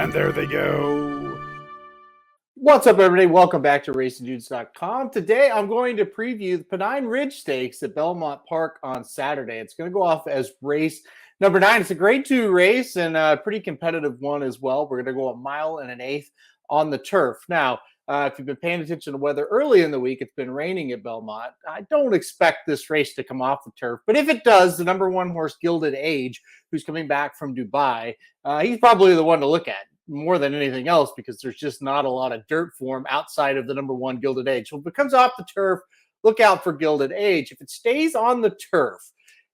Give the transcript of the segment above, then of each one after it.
And there they go. What's up, everybody? Welcome back to RacingDudes.com. Today, I'm going to preview the Pennine Ridge Stakes at Belmont Park on Saturday. It's going to go off as race number 9. It's a Grade 2 race and a pretty competitive one as well. We're going to go 1 1/8 miles on the turf. Now, if you've been paying attention to weather early in the week, it's been raining at Belmont. I don't expect this race to come off the turf, but if it does, the number 1 horse, Gilded Age, who's coming back from Dubai, he's probably the one to look at more than anything else, because there's just not a lot of dirt for him outside of the number 1 Gilded Age. So if it comes off the turf, look out for Gilded Age. If it stays on the turf,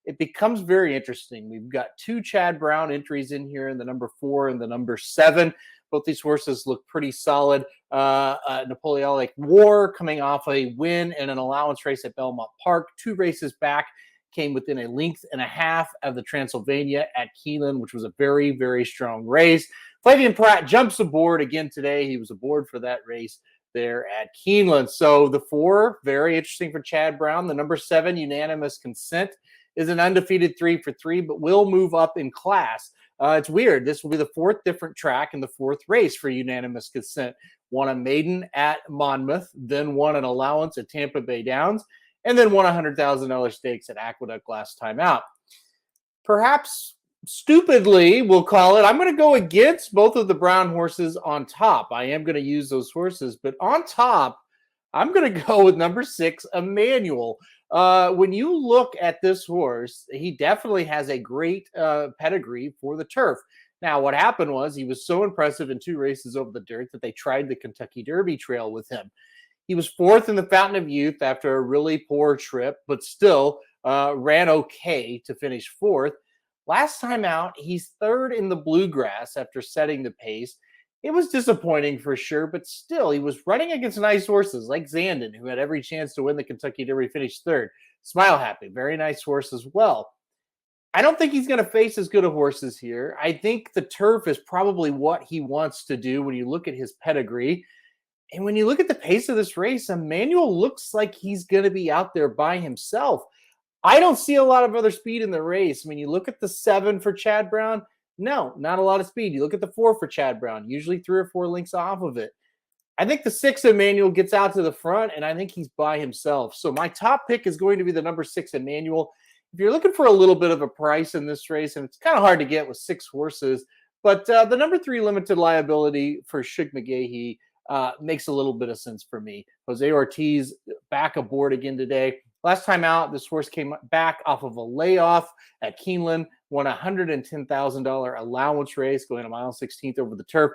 it becomes very interesting. We've got 2 Chad Brown entries in here, in the number 4 and the number 7. Both these horses look pretty solid. Napoleonic War coming off a win in an allowance race at Belmont Park. 2 races back, came within a length and a half of the Transylvania at Keeneland, which was a very, very strong race. Flavian Pratt jumps aboard again today. He was aboard for that race there at Keeneland. So the 4, very interesting for Chad Brown. The number 7, Unanimous Consent, is an undefeated 3 for 3, but will move up in class. It's weird. This will be the 4th different track in the 4th race for Unanimous Consent. Won a maiden at Monmouth, then won an allowance at Tampa Bay Downs, and then won a $100,000 stakes at Aqueduct last time out. Perhaps stupidly, we'll call it, I'm going to go against both of the brown horses on top. I am going to use those horses, but on top, I'm going to go with number 6, Emmanuel. When you look at this horse, he definitely has a great pedigree for the turf. Now, what happened was he was so impressive in 2 races over the dirt that they tried the Kentucky Derby trail with him. He was 4th in the Fountain of Youth after a really poor trip, but still ran okay to finish 4th. Last time out, he's 3rd in the Bluegrass after setting the pace. It was disappointing for sure, but still, he was running against nice horses like Zandon, who had every chance to win the Kentucky Derby, finished 3rd. Smile Happy, very nice horse as well. I don't think he's going to face as good of horses here. I think the turf is probably what he wants to do when you look at his pedigree. And when you look at the pace of this race, Emmanuel looks like he's going to be out there by himself. I don't see a lot of other speed in the race. I mean, you look at the 7 for Chad Brown, no, not a lot of speed. You look at the 4 for Chad Brown, usually 3 or 4 lengths off of it. I think the 6 Emmanuel gets out to the front, and I think he's by himself. So my top pick is going to be the number 6 Emmanuel. If you're looking for a little bit of a price in this race, and it's kind of hard to get with 6 horses, but the number 3 Limited Liability for Shug McGahee makes a little bit of sense for me. Jose Ortiz back aboard again today. Last time out, this horse came back off of a layoff at Keeneland, won a $110,000 allowance race, going 1/16 over the turf.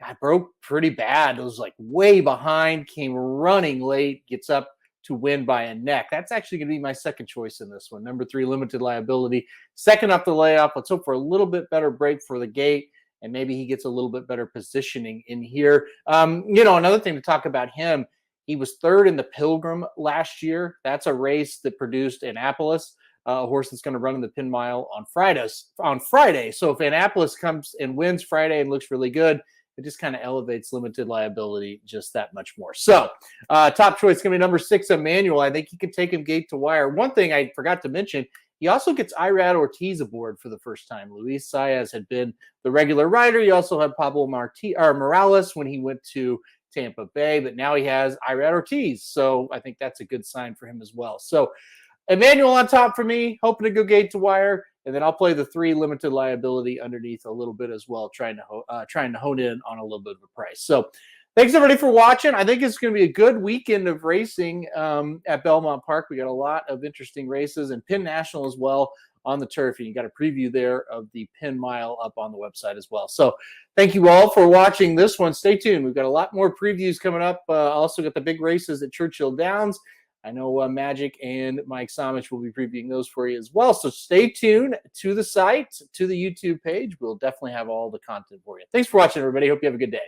I broke pretty bad. It was like way behind, came running late, gets up to win by a neck. That's actually going to be my second choice in this one. Number 3, Limited Liability. Second up the layoff. Let's hope for a little bit better break for the gate, and maybe he gets a little bit better positioning in here. Another thing to talk about him, he was 3rd in the Pilgrim last year. That's a race that produced Annapolis, a horse that's going to run in the Pin Mile on Friday. So if Annapolis comes and wins Friday and looks really good, it just kind of elevates Limited Liability just that much more. So top choice is going to be number 6, Emmanuel. I think he can take him gate to wire. One thing I forgot to mention, he also gets Irad Ortiz aboard for the first time. Luis Saez had been the regular rider. He also had Pablo Morales when he went to Tampa Bay, but now he has Irad Ortiz. So I think that's a good sign for him as well. So Emmanuel on top for me, hoping to go gate to wire, and then I'll play the 3 Limited Liability underneath a little bit as well, trying to hone in on a little bit of a price. So thanks everybody for watching. I think it's going to be a good weekend of racing at Belmont Park. We got a lot of interesting races, and Penn National as well on the turf, and you got a preview there of the Penn Mile up on the website as well. So thank you all for watching this one. Stay tuned. We've got a lot more previews coming up. Also got the big races at Churchill Downs. I know Magic and Mike Somich will be previewing those for you as well. So stay tuned to the site, to the YouTube page. We'll definitely have all the content for you. Thanks for watching, everybody. Hope you have a good day.